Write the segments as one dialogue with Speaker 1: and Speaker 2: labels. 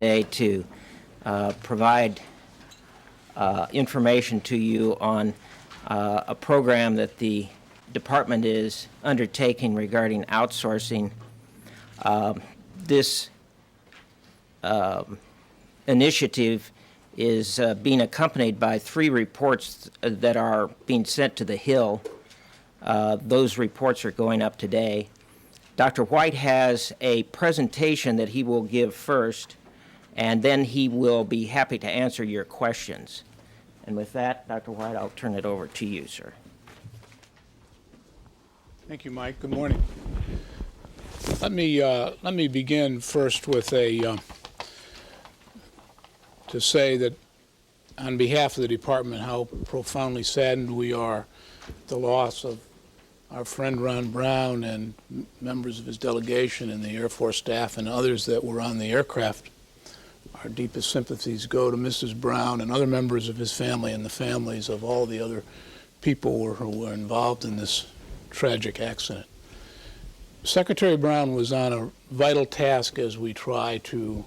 Speaker 1: today to provide information to you on a program that the department is undertaking regarding outsourcing. This initiative is being accompanied by 3 reports that are being sent to the Hill. Those reports are going up today. Dr. White has a presentation that he will give first, and then he will be happy to answer your questions. And with that, Dr. White, I'll turn it over to you, sir.
Speaker 2: Thank you, Mike. Good morning. Let me begin first with to say that on behalf of the department, how profoundly saddened we are at the loss of our friend Ron Brown and members of his delegation and the Air Force staff and others that were on the aircraft. Our deepest sympathies go to Mrs. Brown and other members of his family and the families of all the other people who were involved in this tragic accident. Secretary Brown was on a vital task as we try to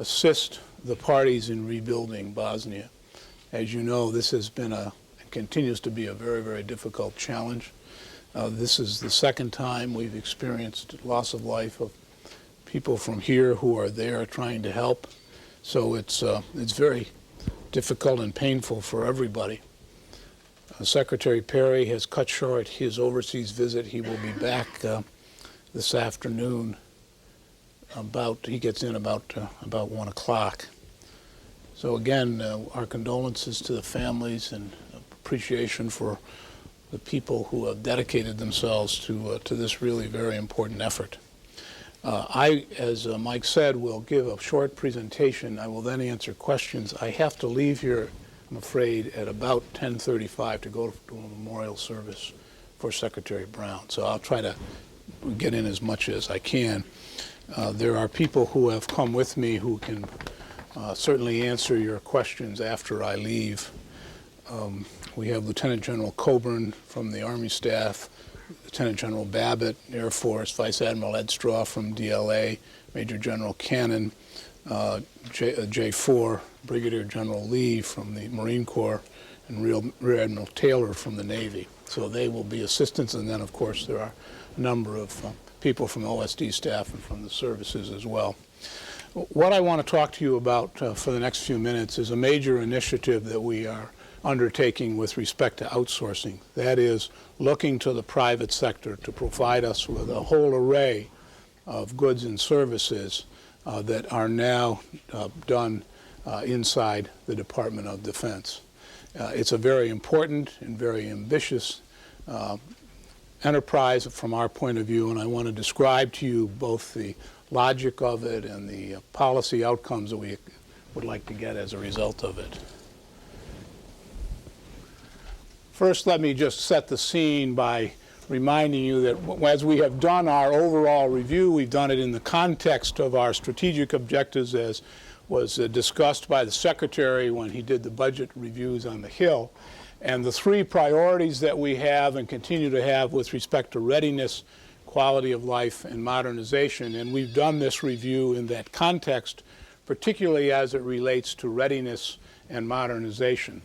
Speaker 2: assist the parties in rebuilding Bosnia. As you know, this has been and continues to be a very, very difficult challenge. This is the second time we've experienced loss of life of people from here who are there trying to help. So it's very difficult and painful for everybody. Secretary Perry has cut short his overseas visit. He will be back this afternoon. He gets in about 1 o'clock. So again, our condolences to the families and appreciation for the people who have dedicated themselves to this really very important effort. I, as Mike said, will give a short presentation. I will then answer questions. I have to leave here, I'm afraid, at about 10:35 to go to a memorial service for Secretary Brown. So I'll try to get in as much as I can. There are people who have come with me who can certainly answer your questions after I leave. We have Lieutenant General Coburn from the Army staff, Lieutenant General Babbitt, Air Force, Vice Admiral Ed Straw from DLA, Major General Cannon, J4, Brigadier General Lee from the Marine Corps, and Rear Admiral Taylor from the Navy. So they will be assistants, and then of course there are a number of people from OSD staff and from the services as well. What I want to talk to you about for the next few minutes is a major initiative that we are undertaking with respect to outsourcing. That is, looking to the private sector to provide us with a whole array of goods and services that are now done inside the Department of Defense. It's a very important and very ambitious enterprise from our point of view, and I want to describe to you both the logic of it and the policy outcomes that we would like to get as a result of it. First, let me just set the scene by reminding you that as we have done our overall review, we've done it in the context of our strategic objectives as was discussed by the Secretary when he did the budget reviews on the Hill. And the 3 priorities that we have and continue to have with respect to readiness, quality of life, and modernization. And we've done this review in that context, particularly as it relates to readiness and modernization.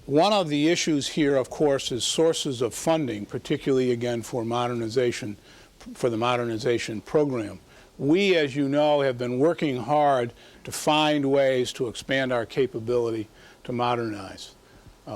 Speaker 2: One of the issues here, of course, is sources of funding, particularly, again, for modernization, for the modernization program. We, as you know, have been working hard to find ways to expand our capability to modernize.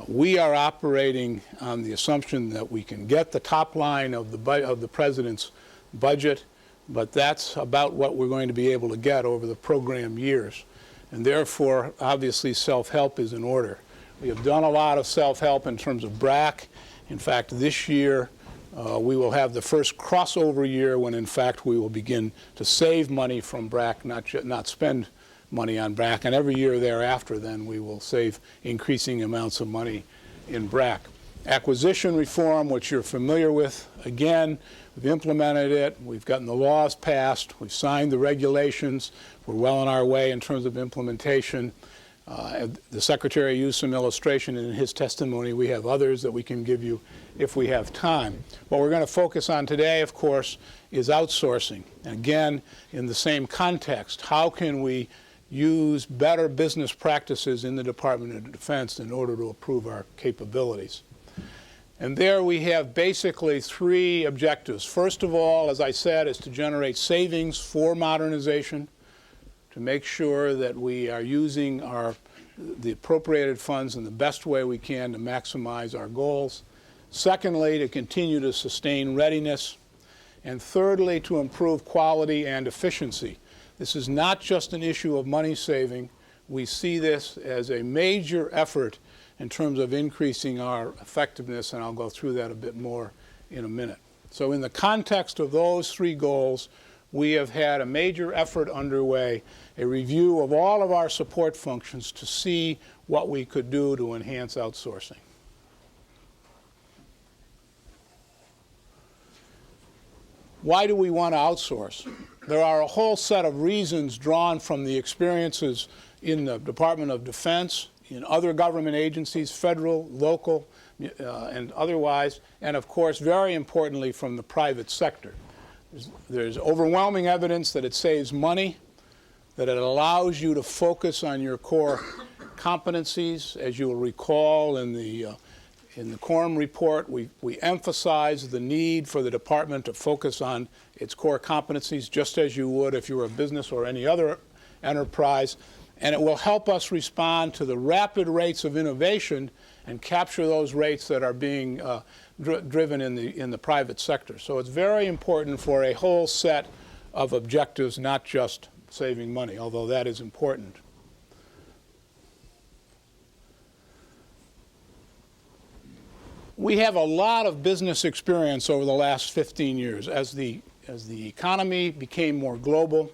Speaker 2: We are operating on the assumption that we can get the top line of the President's budget, but that's about what we're going to be able to get over the program years. And therefore, obviously, self-help is in order. We have done a lot of self-help in terms of BRAC. In fact, this year we will have the first crossover year when, in fact, we will begin to save money from BRAC, not spend money on BRAC. And every year thereafter, then, we will save increasing amounts of money in BRAC. Acquisition reform, which you're familiar with, again, we've implemented it. We've gotten the laws passed. We've signed the regulations. We're well on our way in terms of implementation. The Secretary used some illustration in his testimony. We have others that we can give you if we have time. What we're going to focus on today, of course, is outsourcing. Again, in the same context, how can we use better business practices in the Department of Defense in order to improve our capabilities? And there we have basically three objectives. First of all, as I said, is to generate savings for modernization, to make sure that we are using the appropriated funds in the best way we can to maximize our goals. Secondly, to continue to sustain readiness. And thirdly, to improve quality and efficiency. This is not just an issue of money saving. We see this as a major effort in terms of increasing our effectiveness, and I'll go through that a bit more in a minute. So in the context of those three goals, we have had a major effort underway, a review of all of our support functions to see what we could do to enhance outsourcing. Why do we want to outsource? There are a whole set of reasons drawn from the experiences in the Department of Defense, in other government agencies, federal, local, and otherwise, and of course, very importantly, from the private sector. There's overwhelming evidence that it saves money, that it allows you to focus on your core competencies. As you will recall in the Quorum report, we emphasize the need for the department to focus on its core competencies, just as you would if you were a business or any other enterprise. And it will help us respond to the rapid rates of innovation and capture those rates that are being driven in the private sector. So it's very important for a whole set of objectives, not just saving money, although that is important. We have a lot of business experience over the last 15 years. As the economy became more global,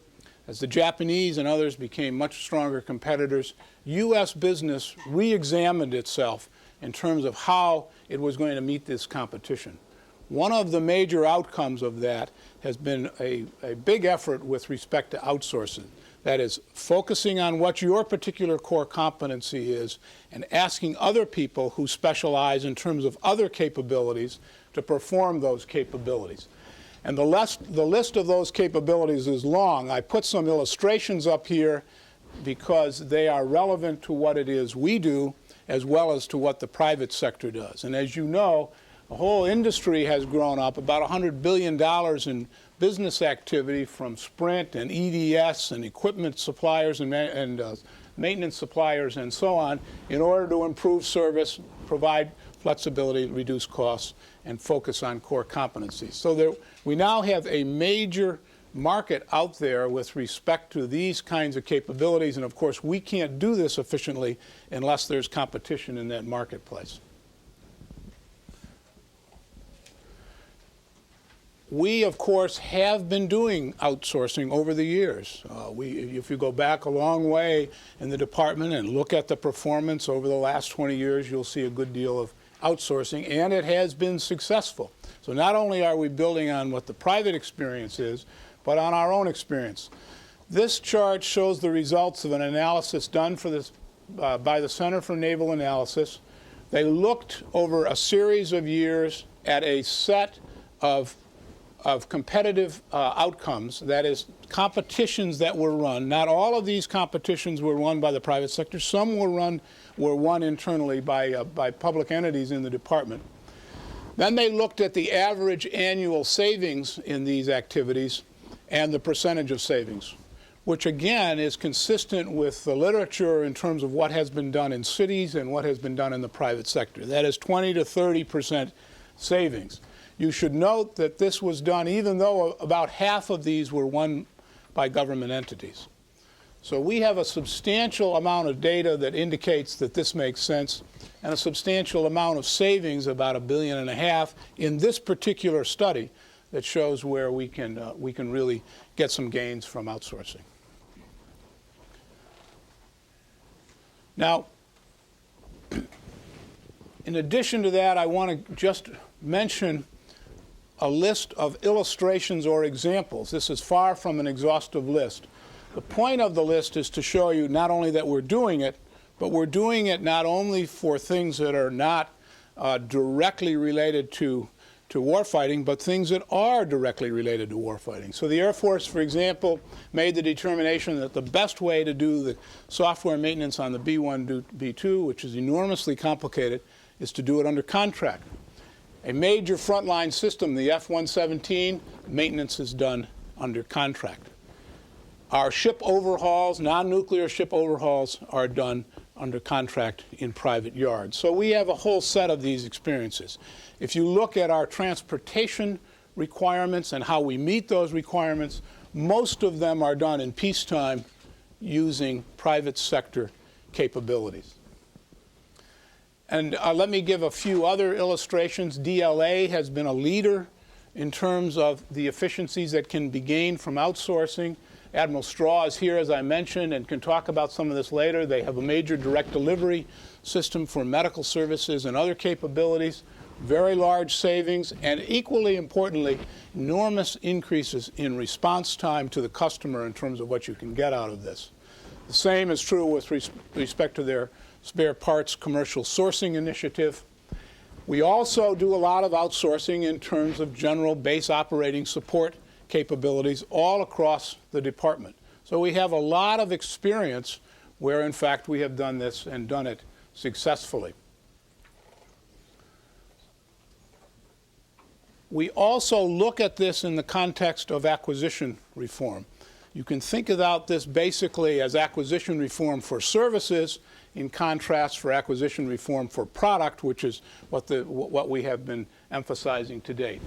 Speaker 2: as the Japanese and others became much stronger competitors, U.S. business re-examined itself in terms of how it was going to meet this competition. One of the major outcomes of that has been a big effort with respect to outsourcing. That is, focusing on what your particular core competency is and asking other people who specialize in terms of other capabilities to perform those capabilities. And the list of those capabilities is long. I put some illustrations up here because they are relevant to what it is we do as well as to what the private sector does. And as you know, the whole industry has grown up, about $100 billion in business activity from Sprint and EDS and equipment suppliers and maintenance suppliers and so on in order to improve service, provide flexibility, reduce costs, and focus on core competencies. So we now have a major market out there with respect to these kinds of capabilities, and of course we can't do this efficiently unless there's competition in that marketplace. We, of course, have been doing outsourcing over the years. If you go back a long way in the department and look at the performance over the last 20 years, you'll see a good deal of outsourcing, and it has been successful. So not only are we building on what the private experience is, but on our own experience. This chart shows the results of an analysis done by the Center for Naval Analysis. They looked over a series of years at a set of competitive outcomes, that is, competitions that were run. Not all of these competitions were won by the private sector. Some were won internally by public entities in the department. Then they looked at the average annual savings in these activities and the percentage of savings, which again is consistent with the literature in terms of what has been done in cities and what has been done in the private sector. That is 20 to 30% savings. You should note that this was done even though about half of these were won by government entities. So we have a substantial amount of data that indicates that this makes sense, and a substantial amount of savings, about $1.5 billion, in this particular study that shows where we can really get some gains from outsourcing. Now, in addition to that, I want to just mention a list of illustrations or examples. This is far from an exhaustive list. The point of the list is to show you not only that we're doing it, But we're doing it not only for things that are not directly related to warfighting, but things that are directly related to warfighting. So the Air Force, for example, made the determination that the best way to do the software maintenance on the B-1, B-2, which is enormously complicated, is to do it under contract. A major frontline system, the F-117, maintenance is done under contract. Our ship overhauls, non-nuclear ship overhauls, are done under contract in private yards. So we have a whole set of these experiences. If you look at our transportation requirements and how we meet those requirements, most of them are done in peacetime using private sector capabilities. And let me give a few other illustrations. DLA has been a leader in terms of the efficiencies that can be gained from outsourcing. Admiral Straw is here, as I mentioned, and can talk about some of this later. They have a major direct delivery system for medical services and other capabilities, very large savings, and equally importantly, enormous increases in response time to the customer in terms of what you can get out of this. The same is true with respect to their spare parts commercial sourcing initiative. We also do a lot of outsourcing in terms of general base operating support capabilities all across the department. So we have a lot of experience where, in fact, we have done this and done it successfully. We also look at this in the context of acquisition reform. You can think about this basically as acquisition reform for services in contrast for acquisition reform for product, which is what we have been emphasizing to date.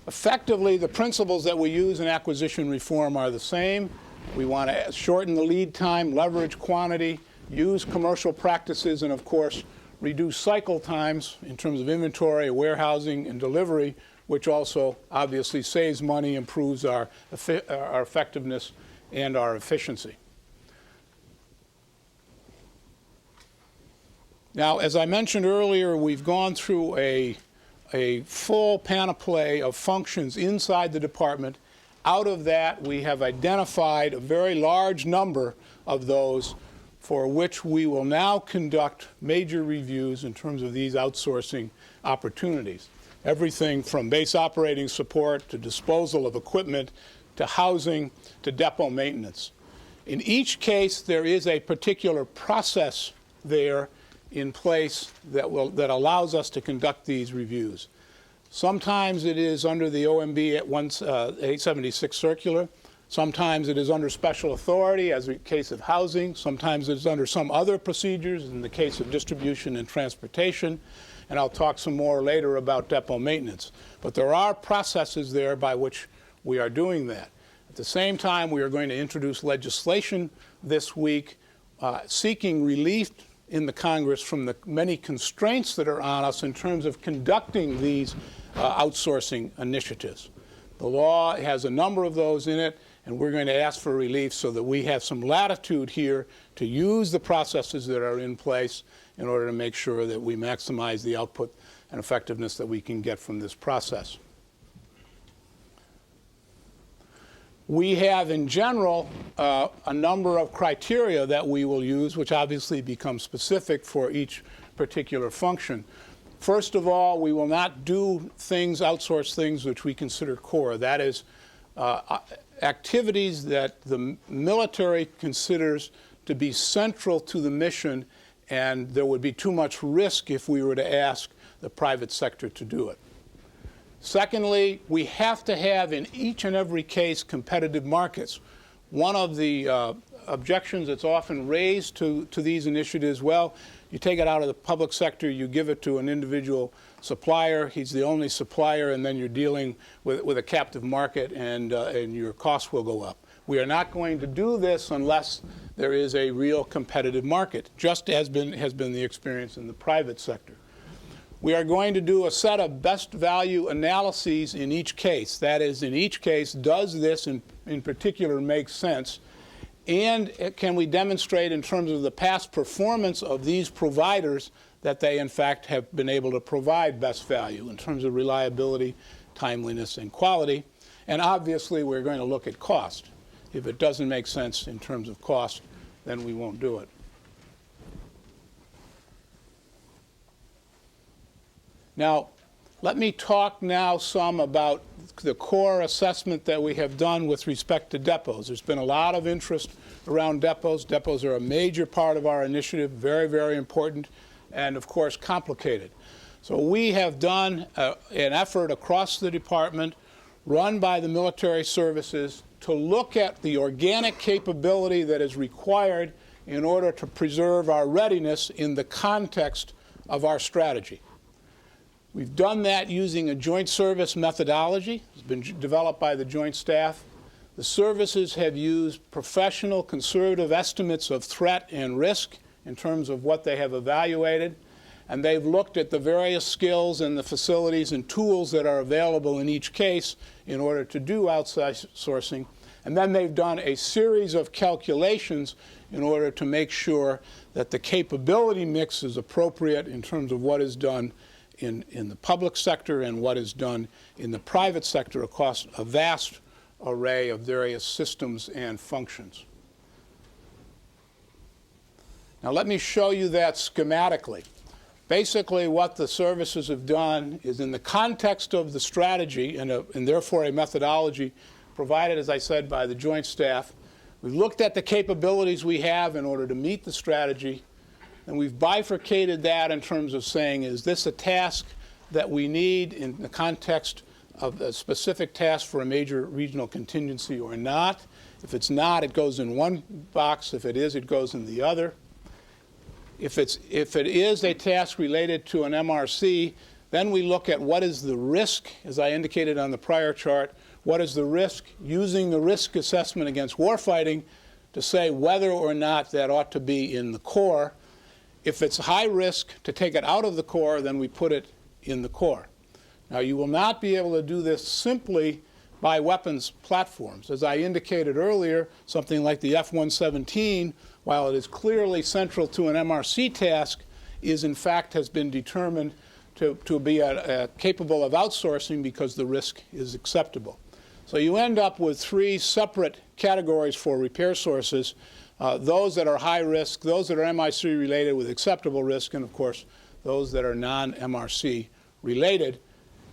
Speaker 2: Effectively, the principles that we use in acquisition reform are the same. We want to shorten the lead time, leverage quantity, use commercial practices, and of course, reduce cycle times in terms of inventory, warehousing, and delivery, which also obviously saves money, improves our effectiveness and our efficiency. Now, as I mentioned earlier, we've gone through a full panoply of functions inside the department. Out of that, we have identified a very large number of those for which we will now conduct major reviews in terms of these outsourcing opportunities. Everything from base operating support to disposal of equipment to housing to depot maintenance. In each case, there is a particular process there in place that allows us to conduct these reviews. Sometimes it is under the OMB at 876 circular. Sometimes it is under special authority, as in the case of housing. Sometimes it's under some other procedures, in the case of distribution and transportation. And I'll talk some more later about depot maintenance. But there are processes there by which we are doing that. At the same time, we are going to introduce legislation this week seeking relief in the Congress from the many constraints that are on us in terms of conducting these outsourcing initiatives. The law has a number of those in it, and we're going to ask for relief so that we have some latitude here to use the processes that are in place in order to make sure that we maximize the output and effectiveness that we can get from this process. We have, in general, a number of criteria that we will use, which obviously become specific for each particular function. First of all, we will not do things, outsource things, which we consider core. That is, activities that the military considers to be central to the mission, and there would be too much risk if we were to ask the private sector to do it. Secondly, we have to have in each and every case competitive markets. One of the objections that's often raised to these initiatives, well, you take it out of the public sector, you give it to an individual supplier, he's the only supplier, and then you're dealing with a captive market, and your costs will go up. We are not going to do this unless there is a real competitive market, just as has been the experience in the private sector. We are going to do a set of best value analyses in each case. That is, in each case, does this in particular make sense? And can we demonstrate in terms of the past performance of these providers that they, in fact, have been able to provide best value in terms of reliability, timeliness, and quality? And obviously, we're going to look at cost. If it doesn't make sense in terms of cost, then we won't do it. Now, let me talk now some about the core assessment that we have done with respect to depots. There's been a lot of interest around depots. Depots are a major part of our initiative, very, very important, and of course complicated. So we have done an effort across the department, run by the military services, to look at the organic capability that is required in order to preserve our readiness in the context of our strategy. We've done that using a joint service methodology. It's been developed by the Joint Staff. The services have used professional, conservative estimates of threat and risk in terms of what they have evaluated, and they've looked at the various skills and the facilities and tools that are available in each case in order to do outsourcing, and then they've done a series of calculations in order to make sure that the capability mix is appropriate in terms of what is done in the public sector and what is done in the private sector across a vast array of various systems and functions. Now let me show you that schematically. Basically what the services have done is, in the context of the strategy and therefore a methodology provided, as I said, by the Joint Staff, we've looked at the capabilities we have in order to meet the strategy, and we've bifurcated that in terms of saying, is this a task that we need in the context of a specific task for a major regional contingency or not? If it's not, it goes in one box. If it is, it goes in the other. If it is a task related to an MRC, then we look at what is the risk, as I indicated on the prior chart, what is the risk, using the risk assessment against warfighting to say whether or not that ought to be in the core. If it's high risk to take it out of the core, then we put it in the core. Now, you will not be able to do this simply by weapons platforms. As I indicated earlier, something like the F-117, while it is clearly central to an MRC task, in fact has been determined to be capable of outsourcing because the risk is acceptable. So you end up with three separate categories for repair sources. Those that are high risk, those that are MRC related with acceptable risk, and of course those that are non-MRC related.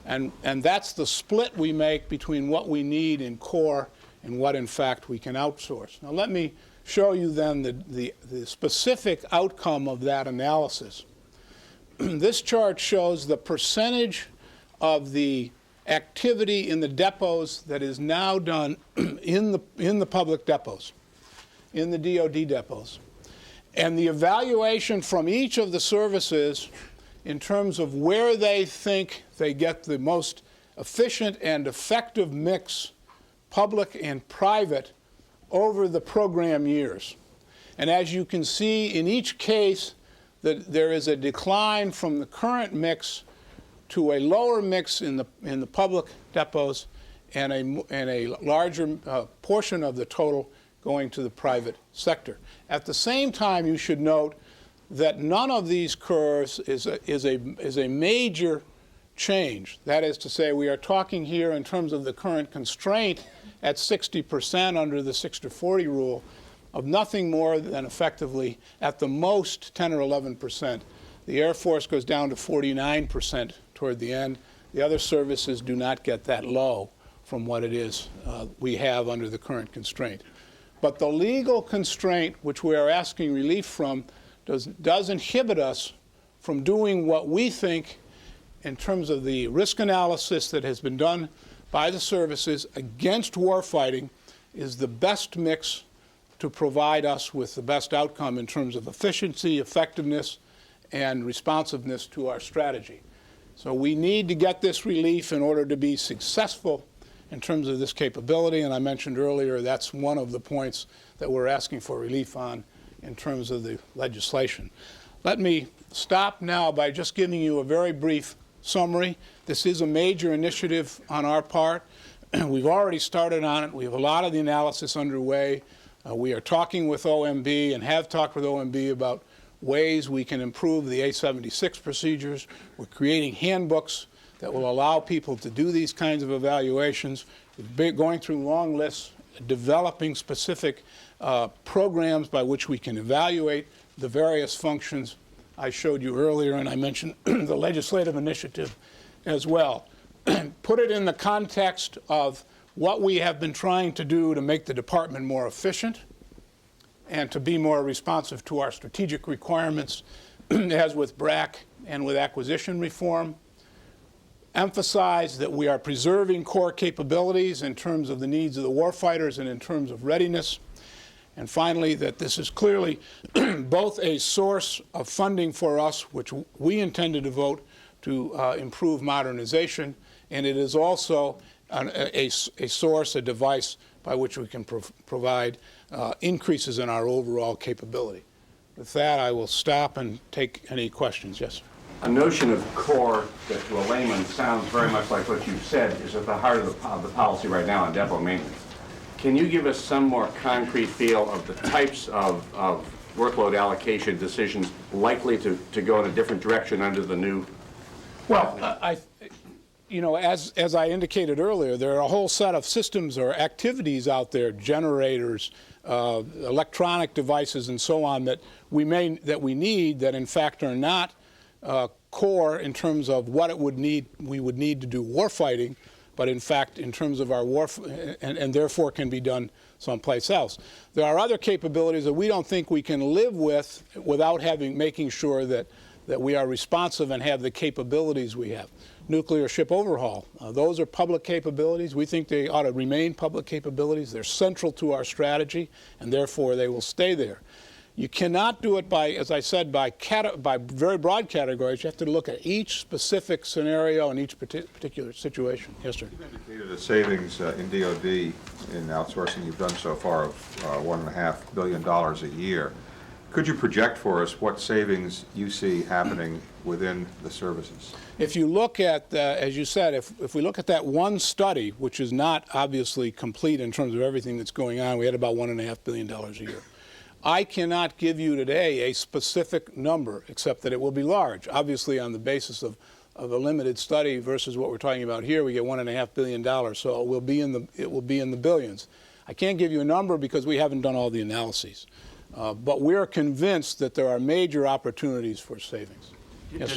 Speaker 2: And that's the split we make between what we need in core and what in fact we can outsource. Now let me show you then the specific outcome of that analysis. This chart shows the percentage of the activity in the depots that is now done in the public depots, in the DoD depots. And the evaluation from each of the services in terms of where they think they get the most efficient and effective mix, public and private, over the program years. And as you can see in each case, that there is a decline from the current mix to a lower mix in the public depots and a larger portion of the total going to the private sector. At the same time, you should note that none of these curves is a major change. That is to say, we are talking here in terms of the current constraint at 60% under the 6-to-40 rule of nothing more than effectively at the most 10 or 11%. The Air Force goes down to 49% toward the end. The other services do not get that low from what it is we have under the current constraint. But the legal constraint, which we are asking relief from, does inhibit us from doing what we think, in terms of the risk analysis that has been done by the services against warfighting, is the best mix to provide us with the best outcome in terms of efficiency, effectiveness, and responsiveness to our strategy. So we need to get this relief in order to be successful in terms of this capability, and I mentioned earlier that's one of the points that we're asking for relief on in terms of the legislation. Let me stop now by just giving you a very brief summary. This is a major initiative on our part. We've already started on it. We have a lot of the analysis underway. We are talking with OMB and have talked with OMB about ways we can improve the A76 procedures. We're creating handbooks that will allow people to do these kinds of evaluations. We've been going through long lists, developing specific programs by which we can evaluate the various functions I showed you earlier, and I mentioned the legislative initiative as well. Put it in the context of what we have been trying to do to make the department more efficient and to be more responsive to our strategic requirements, as with BRAC and with acquisition reform. Emphasize that we are preserving core capabilities in terms of the needs of the warfighters and in terms of readiness. And finally, that this is clearly both a source of funding for us, which we intend to devote to improve modernization, and it is also a source, a device by which we can provide increases in our overall capability. With that, I will stop and take any questions. Yes, sir.
Speaker 3: A notion of core that to a layman sounds very much like what you've said is at the heart of the policy right now on depot maintenance. Can you give us some more concrete feel of the types of workload allocation decisions likely to go in a different direction under the new?
Speaker 2: Well, as I indicated earlier, there are a whole set of systems or activities out there, generators, electronic devices, and so on that we need that in fact are not core in terms of what we would need to do warfighting, but in fact in terms of our and therefore can be done someplace else. There are other capabilities that we don't think we can live with without making sure that we are responsive and have the capabilities we have. Nuclear ship overhaul, those are public capabilities. We think they ought to remain public capabilities. They're central to our strategy, and therefore they will stay there. You cannot do it by, as I said, by very broad categories. You have to look at each specific scenario and each particular situation. Yes, sir.
Speaker 4: You've indicated a savings in DoD in outsourcing you've done so far of $1.5 billion a year. Could you project for us what savings you see happening within the services?
Speaker 2: If you look at, as you said, if we look at that one study, which is not obviously complete in terms of everything that's going on, we had about $1.5 billion a year. I cannot give you today a specific number, except that it will be large. Obviously, on the basis of a limited study versus what we're talking about here, we get $1.5 billion, so it will be in the billions. I can't give you a number because we haven't done all the analyses. But we're convinced that there are major opportunities for savings. Yes,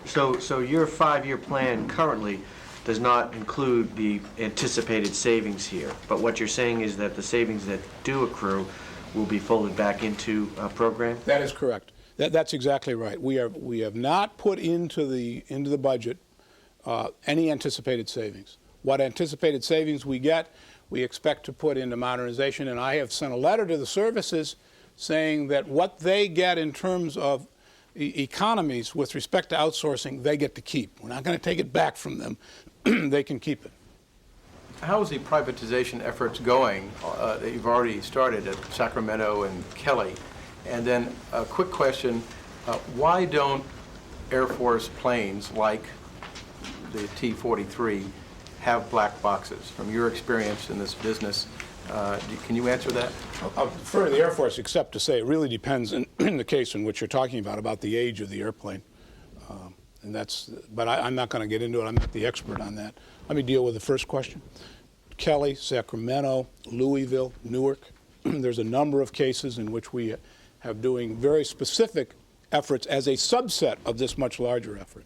Speaker 5: so your 5-year plan currently does not include the anticipated savings here, but what you're saying is that the savings that do accrue will be folded back into a program?
Speaker 2: That is correct. That's exactly right. We have not put into the budget any anticipated savings. What anticipated savings we get, we expect to put into modernization, and I have sent a letter to the services saying that what they get in terms of economies with respect to outsourcing, they get to keep. We're not going to take it back from them. They can keep it.
Speaker 6: How is the privatization efforts going that you've already started at Sacramento and Kelly? And then a quick question, why don't Air Force planes like the T-43 have black boxes? From your experience in this business, can you answer that?
Speaker 2: I'll defer to the Air Force, except to say it really depends in the case in which you're talking about the age of the airplane. But I'm not going to get into it. I'm not the expert on that. Let me deal with the first question. Kelly, Sacramento, Louisville, Newark. There's a number of cases in which we have doing very specific efforts as a subset of this much larger effort.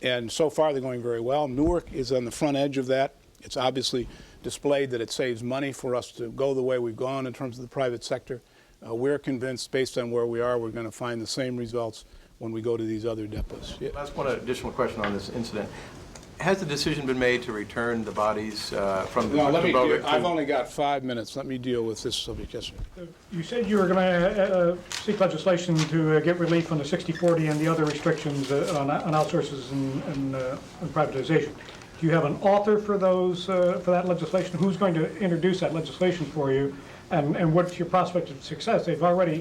Speaker 2: And so far they're going very well. Newark is on the front edge of that. It's obviously displayed that it saves money for us to go the way we've gone in terms of the private sector. We're convinced, based on where we are, we're going to find the same results when we go to these other depots. Yeah.
Speaker 6: Last one additional question on this incident. Has the decision been made to return the bodies from the boat?
Speaker 2: I've only got 5 minutes. Let me deal with this subject. Yes, sir.
Speaker 7: You said you were going to seek legislation to get relief on the 60/40 and the other restrictions on outsources and privatization. Do you have an author for those for that legislation? Who's going to introduce that legislation for you? And what's your prospect of success? They've already,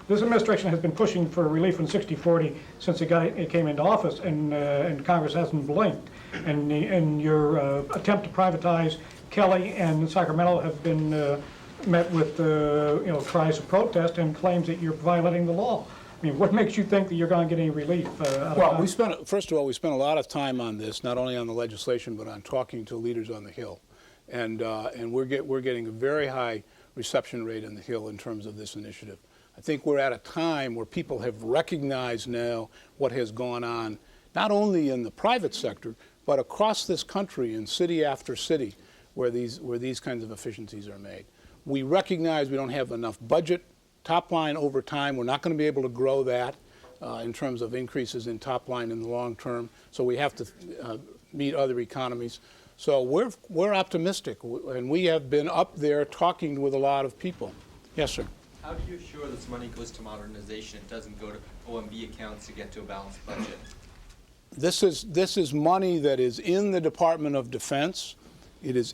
Speaker 7: this administration has been pushing for relief on 60/40 since it came into office, and Congress hasn't blinked. And your attempt to privatize Kelly and Sacramento have been met with cries of protest and claims that you're violating the law. I mean, what makes you think that you're going to get any relief?
Speaker 2: Well, first of all, we spent a lot of time on this, not only on the legislation, but on talking to leaders on the Hill, and we're getting a very high reception rate on the Hill in terms of this initiative. I think we're at a time where people have recognized now what has gone on, not only in the private sector, but across this country in city after city where these kinds of efficiencies are made. We recognize we don't have enough budget, top line over time. We're not going to be able to grow that in terms of increases in top line in the long term, so we have to meet other economies. So we're optimistic, and we have been up there talking with a lot of people. Yes, sir.
Speaker 8: How do you assure this money goes to modernization? It doesn't go to OMB accounts to get to a balanced budget?
Speaker 2: This is money that is in the Department of Defense. It is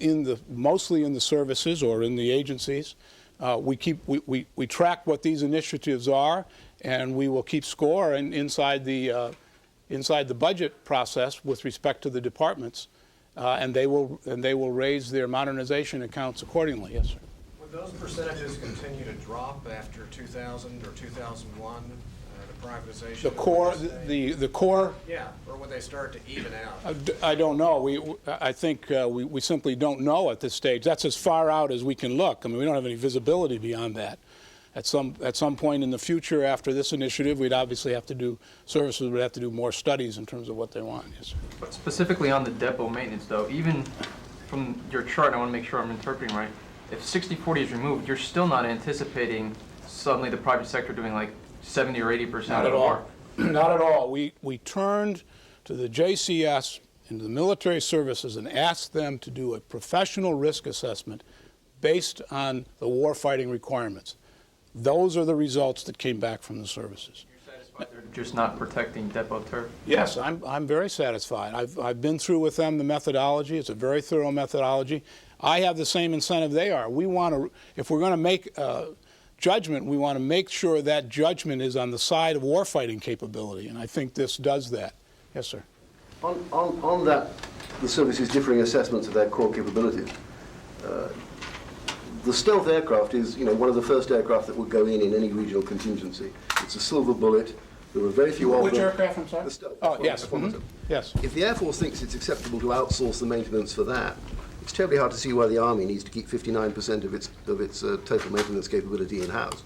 Speaker 2: mostly in the services or in the agencies. We track what these initiatives are, and we will keep score inside the budget process with respect to the departments, and they will raise their modernization accounts accordingly. Yes, sir.
Speaker 9: Would those percentages continue to drop after 2000 or 2001, the privatization?
Speaker 2: The core.
Speaker 9: Yeah, or would they start to even out?
Speaker 2: I don't know. I think we simply don't know at this stage. That's as far out as we can look. I mean, we don't have any visibility beyond that. At some point in the future, after this initiative, we'd obviously have to do services. Would have to do more studies in terms of what they want. Yes, sir.
Speaker 10: But specifically on the depot maintenance, though, even from your chart, I want to make sure I'm interpreting right. If 60/40 is removed, you're still not anticipating suddenly the private sector doing like 70 or 80%
Speaker 2: Not
Speaker 10: of
Speaker 2: at
Speaker 10: the
Speaker 2: all.
Speaker 10: work.
Speaker 2: Not at all. We turned to the JCS and the military services and asked them to do a professional risk assessment based on the warfighting requirements. Those are the results that came back from the services.
Speaker 10: You're satisfied they're just not protecting depot turf?
Speaker 2: Yes, I'm very satisfied. I've been through with them the methodology. It's a very thorough methodology. I have the same incentive they are. We want to, if we're going to make judgment, we want to make sure that judgment is on the side of warfighting capability, and I think this does that. Yes, sir.
Speaker 11: On that, the service's differing assessments of their core capabilities. The stealth aircraft is, one of the first aircraft that would go in any regional contingency. It's a silver bullet. There were very few of them.
Speaker 2: Which aircraft, I'm sorry?
Speaker 11: The stealth.
Speaker 2: Oh, yes. Mm-hmm. Yes.
Speaker 11: If the Air Force thinks it's acceptable to outsource the maintenance for that, it's terribly hard to see why the Army needs to keep 59% of its total maintenance capability in-house.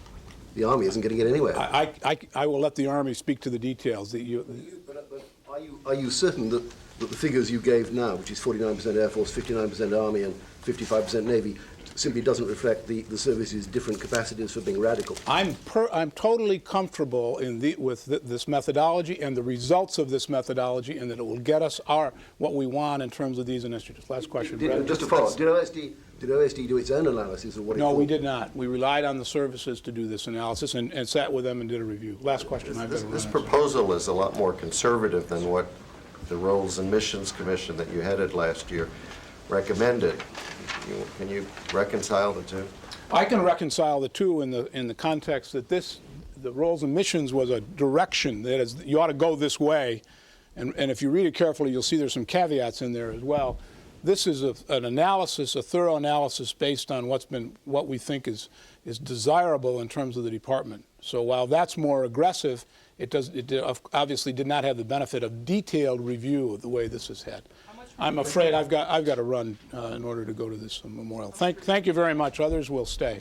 Speaker 11: The Army isn't going to get anywhere.
Speaker 2: I will let the Army speak to the details.
Speaker 11: But are you certain that the figures you gave now, which is 49% Air Force, 59% Army, and 55% Navy, simply doesn't reflect the service's different capacities for being radical?
Speaker 2: I'm totally comfortable with this methodology and the results of this methodology, and that it will get us what we want in terms of these initiatives. Last question, Brett.
Speaker 11: Just to follow up, did OSD do its own analysis of what it
Speaker 2: No,
Speaker 11: thought?
Speaker 2: we did not. We relied on the services to do this analysis and sat with them and did a review. Last question.
Speaker 12: This proposal is a lot more conservative than what the Roles and Missions Commission that you headed last year recommended. Can you reconcile the two?
Speaker 2: I can reconcile the two in the context that the Roles and Missions was a direction, that is, you ought to go this way, and if you read it carefully, you'll see there's some caveats in there as well. This is an analysis, a thorough analysis based on what we think is desirable in terms of the department. So while that's more aggressive, it obviously did not have the benefit of detailed review of the way this is had. I'm afraid I've got to run in order to go to this memorial. Thank you very much. Others will stay.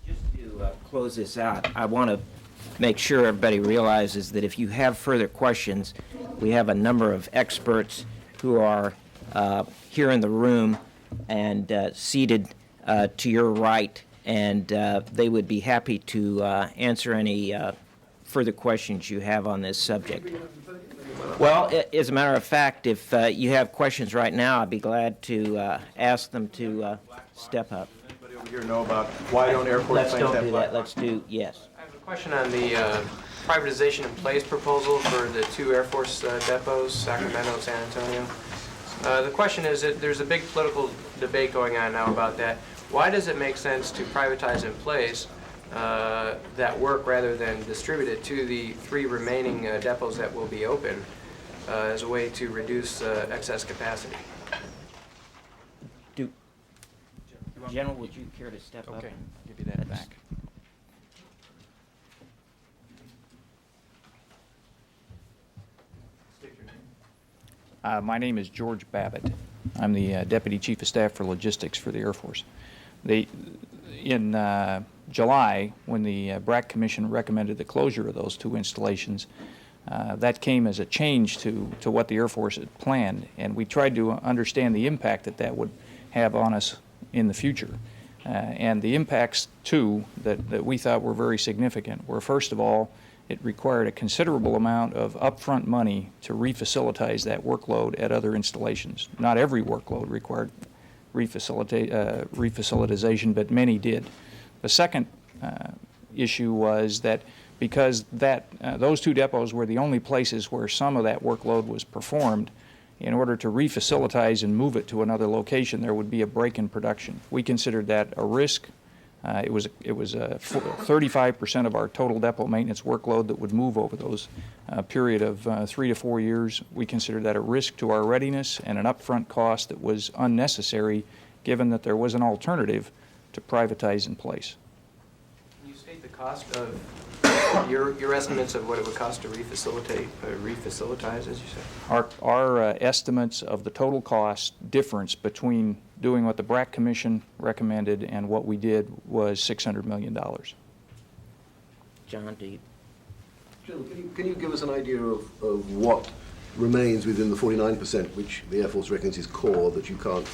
Speaker 1: Just to close this out, I want to make sure everybody realizes that if you have further questions, we have a number of experts who are here in the room and seated to your right, and they would be happy to answer any further questions you have on this subject. Well, as a matter of fact, if you have questions right now, I'd be glad to ask them to step up.
Speaker 6: Anybody over here know about why don't airports
Speaker 1: Let's
Speaker 6: think
Speaker 1: don't do
Speaker 6: way?
Speaker 1: that. Let's do, yes.
Speaker 8: I have a question on the privatization in place proposal for the two Air Force depots, Sacramento and San Antonio. The question is that there's a big political debate going on now about that. Why does it make sense to privatize in place that work rather than distribute it to the three remaining depots that will be open as a way to reduce excess capacity?
Speaker 1: General, would you care to step up?
Speaker 6: Okay, give you that back.
Speaker 13: My name is George Babbitt. I'm the Deputy Chief of Staff for Logistics for the Air Force. In July, when the BRAC Commission recommended the closure of those 2 installations, that came as a change to what the Air Force had planned, and we tried to understand the impact that that would have on us in the future. And the impacts, too, that we thought were very significant were, first of all, it required a considerable amount of upfront money to refacilitize that workload at other installations. Not every workload required refacilitization, but many did. The second issue was that because those 2 depots were the only places where some of that workload was performed, in order to refacilitize and move it to another location, there would be a break in production. We considered that a risk. It was 35% of our total depot maintenance workload that would move over those period of 3 to 4 years. We considered that a risk to our readiness and an upfront cost that was unnecessary, given that there was an alternative to privatize in place.
Speaker 8: Can you state the cost of your estimates of what it would cost to refacilitize, as you said?
Speaker 13: Our estimates of the total cost difference between doing what the BRAC Commission recommended and what we did was $600 million.
Speaker 1: John, do you?
Speaker 11: Jill, can you give us an idea of what remains within the 49%, which the Air Force reckons is core, that you can't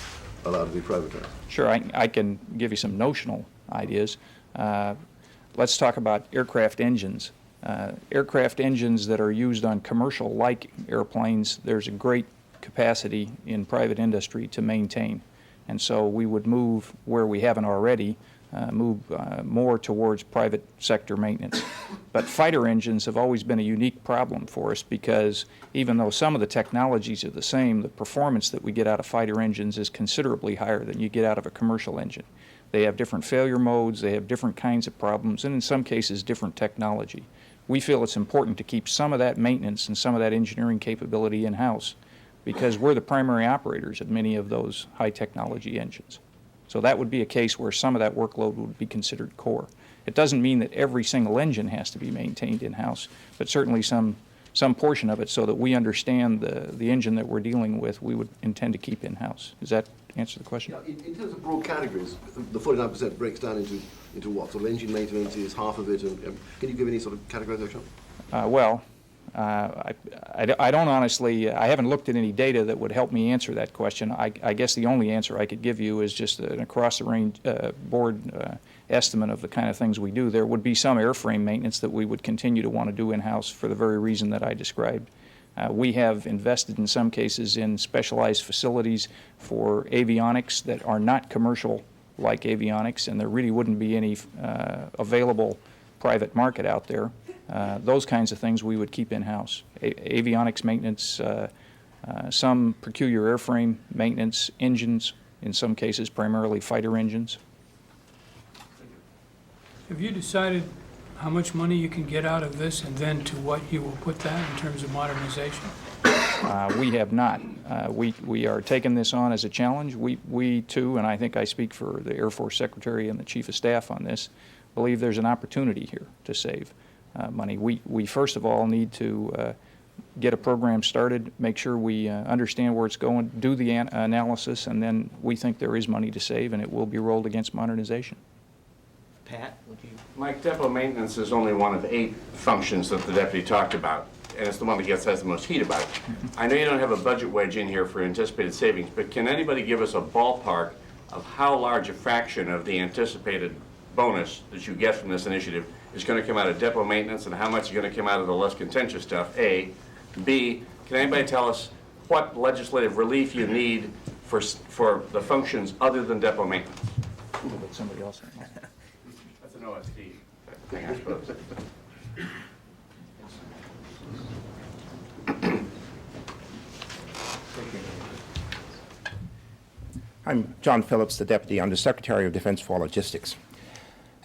Speaker 11: allow to be privatized?
Speaker 13: Sure, I can give you some notional ideas. Let's talk about aircraft engines. Aircraft engines that are used on commercial-like airplanes, there's a great capacity in private industry to maintain. And so we would move, where we haven't already, move more towards private sector maintenance. But fighter engines have always been a unique problem for us, because even though some of the technologies are the same, the performance that we get out of fighter engines is considerably higher than you get out of a commercial engine. They have different failure modes, they have different kinds of problems, and in some cases different technology. We feel it's important to keep some of that maintenance and some of that engineering capability in-house, because we're the primary operators of many of those high technology engines. So that would be a case where some of that workload would be considered core. It doesn't mean that every single engine has to be maintained in-house, but certainly some portion of it, so that we understand the engine that we're dealing with, we would intend to keep in-house. Does that answer the question?
Speaker 11: Yeah, in terms of broad categories, the 49% breaks down into what? Sort of engine maintenance is half of it, and can you give any sort of categorization?
Speaker 13: I don't honestly, I haven't looked at any data that would help me answer that question. I guess the only answer I could give you is just an across-the-range board estimate of the kind of things we do. There would be some airframe maintenance that we would continue to want to do in-house for the very reason that I described. We have invested in some cases in specialized facilities for avionics that are not commercial-like avionics, and there really wouldn't be any available private market out there. Those kinds of things we would keep in-house. Avionics maintenance, some peculiar airframe maintenance, engines, in some cases primarily fighter engines.
Speaker 14: Have you decided how much money you can get out of this, and then to what you will put that in terms of modernization?
Speaker 13: We have not. We are taking this on as a challenge. We too, and I think I speak for the Air Force Secretary and the Chief of Staff on this, believe there's an opportunity here to save money. We first of all need to get a program started, make sure we understand where it's going, do the analysis, and then we think there is money to save, and it will be rolled against modernization.
Speaker 1: Pat, would you?
Speaker 3: Mike, depot maintenance is only one of 8 functions that the deputy talked about, and it's the one that has the most heat about it. I know you don't have a budget wedge in here for anticipated savings, but can anybody give us a ballpark of how large a fraction of the anticipated bonus that you get from this initiative is going to come out of depot maintenance, and how much is going to come out of the less contentious stuff, A? B, can anybody tell us what legislative relief you need for the functions other than depot maintenance?
Speaker 13: But somebody else.
Speaker 3: That's an OSD thing, I suppose.
Speaker 15: I'm John Phillips, the Deputy Undersecretary of Defense for Logistics.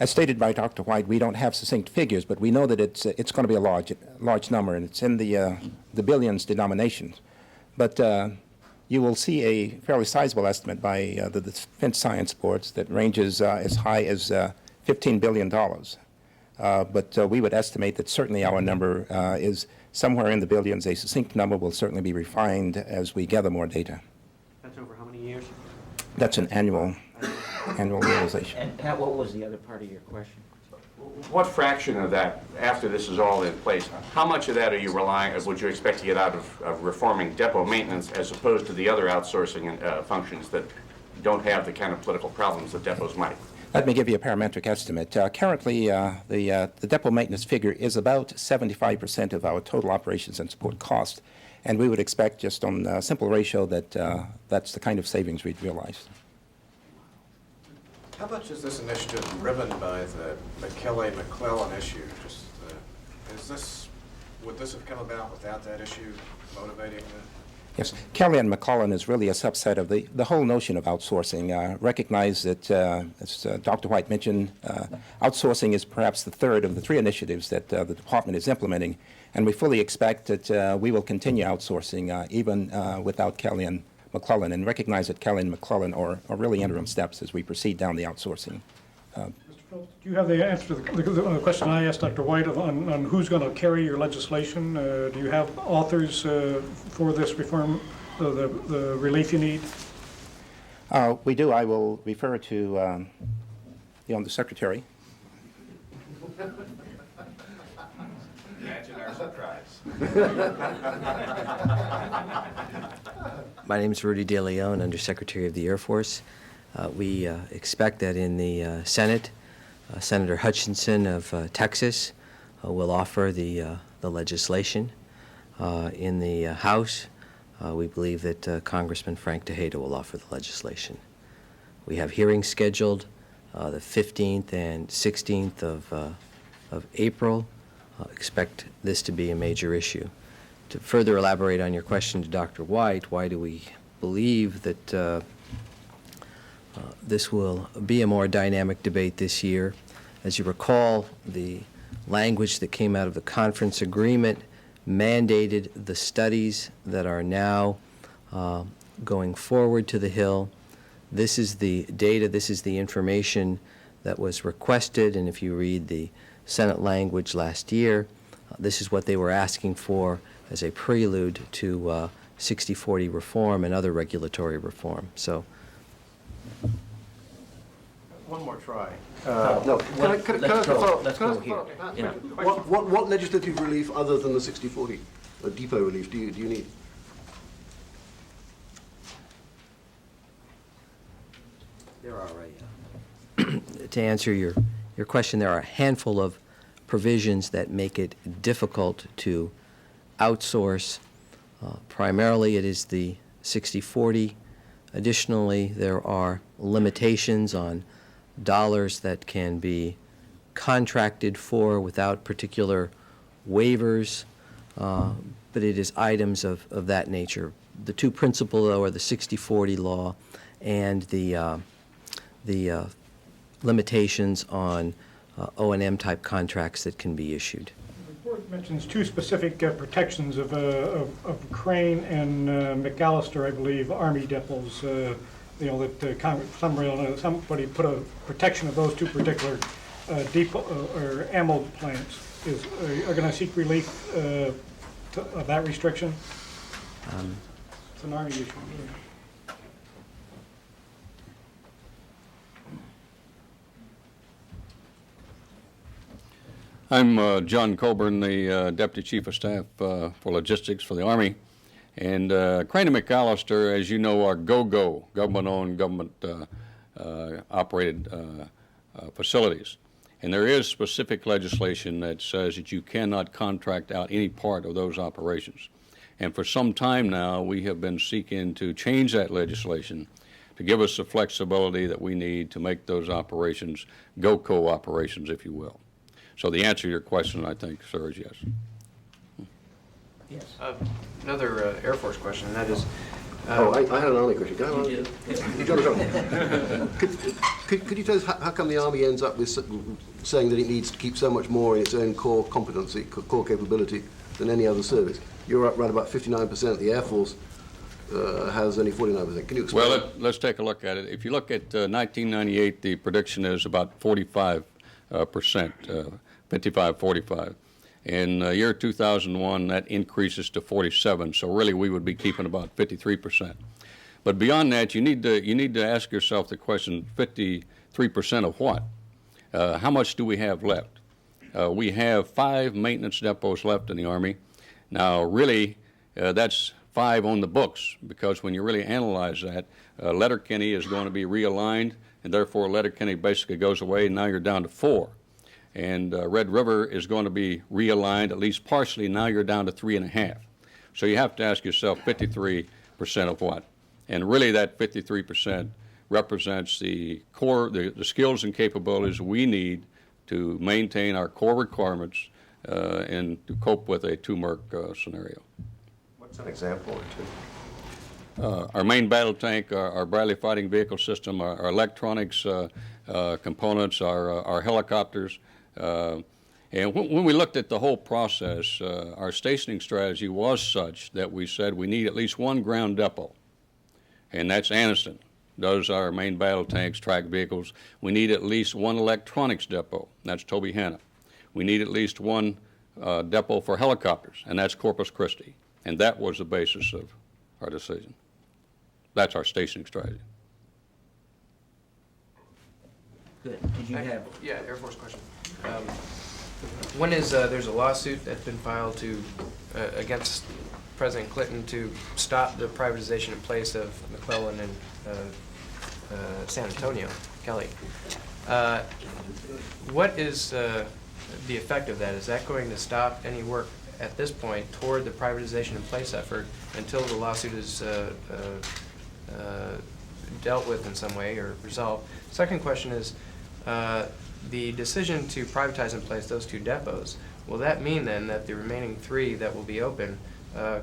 Speaker 15: As stated by Dr. White, we don't have succinct figures, but we know that it's going to be a large number, and it's in the billions denominations. But you will see a fairly sizable estimate by the Defense Science Boards that ranges as high as $15 billion. But we would estimate that certainly our number is somewhere in the billions. A succinct number will certainly be refined as we gather more data.
Speaker 5: That's over how many years?
Speaker 15: That's an annual annual realization.
Speaker 1: And Pat, what was the other part of your question?
Speaker 3: What fraction of that, after this is all in place, how much of that are you relying, would you expect to get out of reforming depot maintenance as opposed to the other outsourcing functions that don't have the kind of political problems that depots might?
Speaker 15: Let me give you a parametric estimate. Currently, the depot maintenance figure is about 75% of our total operations and support cost, and we would expect, just on a simple ratio, that that's the kind of savings we'd realize.
Speaker 9: How much is this initiative driven by the McKelly-McClellan issue? Just, would this have come about without that issue motivating the...
Speaker 15: Yes, Kelly and McClellan is really a subset of the whole notion of outsourcing. Recognize that, as Dr. White mentioned, outsourcing is perhaps the third of the three initiatives that the department is implementing, and we fully expect that we will continue outsourcing even without Kelly and McClellan, and recognize that Kelly and McClellan are really interim steps as we proceed down the outsourcing.
Speaker 7: Mr. Phillips, do you have the answer to the question I asked Dr. White on who's going to carry your legislation? Do you have authors for this reform, the relief you need?
Speaker 15: We do. I will refer to the Undersecretary.
Speaker 3: Imagine our surprise.
Speaker 16: My name is Rudy De Leon, Undersecretary of the Air Force. We expect that in the Senate, Senator Hutchinson of Texas will offer the legislation. In the House, we believe that Congressman Frank Tejeda will offer the legislation. We have hearings scheduled the 15th and 16th of April. Expect this to be a major issue. To further elaborate on your question to Dr. White, why do we believe that this will be a more dynamic debate this year? As you recall, the language that came out of the conference agreement mandated the studies that are now going forward to the Hill. This is the data, this is the information that was requested, and if you read the Senate language last year, this is what they were asking for as a prelude to 60/40 reform and other regulatory reform. So,
Speaker 6: One more try.
Speaker 11: No, can I follow?
Speaker 1: Let's go here. Yeah.
Speaker 11: What legislative relief other than the 60/40 depot relief do you need?
Speaker 16: there are to answer your question, there are a handful of provisions that make it difficult to outsource. Primarily, it is the 60/40. Additionally, there are limitations on dollars that can be contracted for without particular waivers, but it is items of that nature. The two principal, though, are the 60/40 law and the limitations on O&M type contracts that can be issued.
Speaker 7: The report mentions two specific protections of Crane and McAllister, I believe, Army depots. That somebody put a protection of those two particular depot or ammo plants. Are going to seek relief of that restriction? It's an Army issue.
Speaker 17: I'm John Coburn, the Deputy Chief of Staff for Logistics for the Army. And Crane and McAllister, as you know, are go-go, government-owned, government-operated facilities. And there is specific legislation that says that you cannot contract out any part of those operations. And for some time now, we have been seeking to change that legislation to give us the flexibility that we need to make those operations go-co operations, if you will. So the answer to your question, I think, sir, is yes.
Speaker 1: Yes.
Speaker 8: Another Air Force question, and that is...
Speaker 11: I had an Army question. Go on.
Speaker 1: You
Speaker 11: John. Could you tell us how come the Army ends up with saying that it needs to keep so much more in its own core competency, core capability, than any other service? You're up around about 59%. The Air Force has only 49%. Can you explain?
Speaker 17: Well, let's take a look at it. If you look at 1998, the prediction is about 45%, 55-45. In year 2001, that increases to 47, so really we would be keeping about 53%. But beyond that, you need to ask yourself the question: 53% of what? How much do we have left? We have 5 maintenance depots left in the Army. Now, really, that's 5 on the books, because when you really analyze that, Letterkenny is going to be realigned, and therefore Letterkenny basically goes away, and now you're down to 4. And Red River is going to be realigned, at least partially. Now you're down to 3.5. So you have to ask yourself 53% of what? And really that 53% represents the core, the skills and capabilities we need to maintain our core requirements and to cope with a 2-MERC scenario.
Speaker 12: What's an example or two?
Speaker 17: Our main battle tank, our Bradley Fighting Vehicle System, our electronics components, our helicopters. And when we looked at the whole process, our stationing strategy was such that we said we need at least 1 ground depot, and that's Anniston. Those are our main battle tanks, track vehicles. We need at least 1 electronics depot, and that's Tobyhanna. We need at least 1 depot for helicopters, and that's Corpus Christi. And that was the basis of our decision. That's our stationing strategy.
Speaker 1: Good. Did you have?
Speaker 8: Yeah, Air Force question. When is there's a lawsuit that's been filed to against President Clinton to stop the privatization in place of McClellan and San Antonio, Kelly. What is the effect of that? Is that going to stop any work at this point toward the privatization in place effort until the lawsuit is dealt with in some way or resolved? Second question is, the decision to privatize in place those 2 depots, will that mean then that the remaining 3 that will be open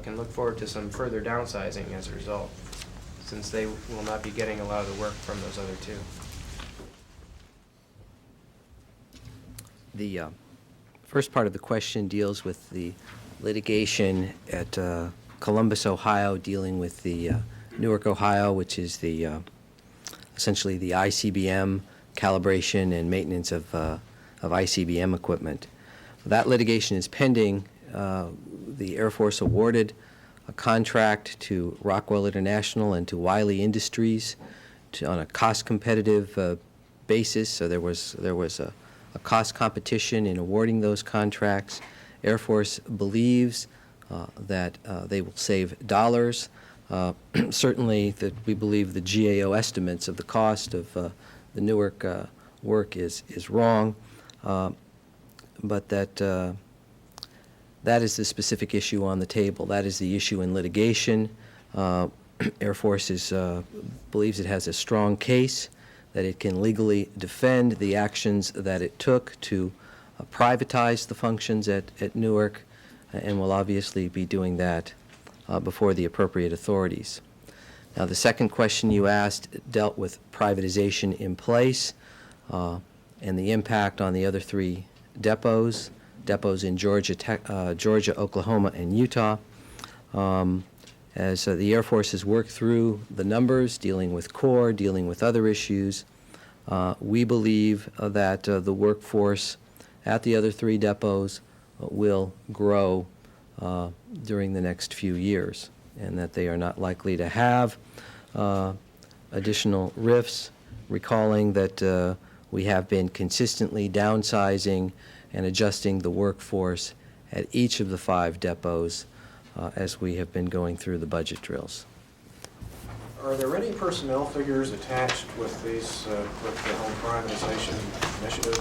Speaker 8: can look forward to some further downsizing as a result, since they will not be getting a lot of the work from those other 2?
Speaker 16: The first part of the question deals with the litigation at Columbus, Ohio, dealing with the Newark, Ohio, which is the essentially the ICBM calibration and maintenance of ICBM equipment. That litigation is pending. The Air Force awarded a contract to Rockwell International and to Wiley Industries on a cost-competitive basis. So there was a cost competition in awarding those contracts. Air Force believes that they will save dollars. Certainly, that we believe the GAO estimates of the cost of the Newark work is wrong, but that is the specific issue on the table. That is the issue in litigation. Air Force believes it has a strong case that it can legally defend the actions that it took to privatize the functions at Newark, and will obviously be doing that before the appropriate authorities. Now, the second question you asked dealt with privatization in place and the impact on the other 3 depots in Georgia, Oklahoma, and Utah. As the Air Force has worked through the numbers, dealing with core, dealing with other issues, we believe that the workforce at the other 3 depots will grow during the next few years, and that they are not likely to have additional rifts, recalling that we have been consistently downsizing and adjusting the workforce at each of the 5 depots as we have been going through the budget drills.
Speaker 9: Are there any personnel figures attached with these, with the whole privatization initiative?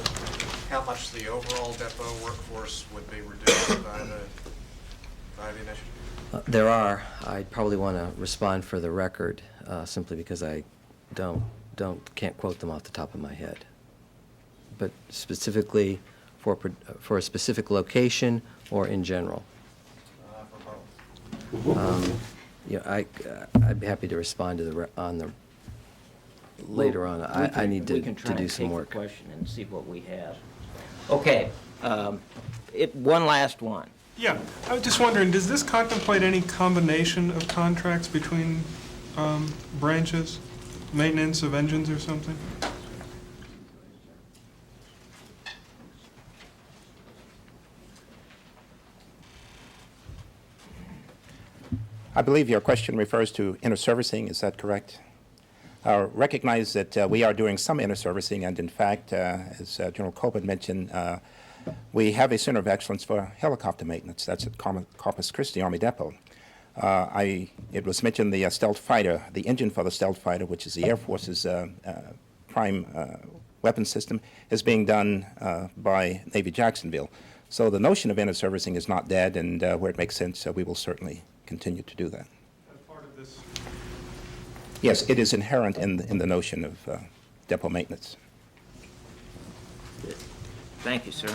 Speaker 9: How much the overall depot workforce would be reduced by the initiative?
Speaker 16: There are. I'd probably want to respond for the record, simply because I can't quote them off the top of my head. But specifically for a specific location or in general. I'd be happy to respond to later on. I need to do some work.
Speaker 1: We can try and take the question and see what we have. Okay, one last one.
Speaker 18: Yeah, I was just wondering, does this contemplate any combination of contracts between branches, maintenance of engines or something?
Speaker 15: I believe your question refers to inter-servicing, is that correct? Recognize that we are doing some inter-servicing, and in fact, as General Coben mentioned, we have a Center of Excellence for helicopter maintenance. That's at Corpus Christi Army Depot. It was mentioned the stealth fighter, the engine for the stealth fighter, which is the Air Force's prime weapon system, is being done by Navy Jacksonville. So the notion of inter-servicing is not dead, and where it makes sense, we will certainly continue to do that.
Speaker 18: As part of this,
Speaker 15: Yes, it is inherent in the notion of depot maintenance.
Speaker 1: Thank you, sir.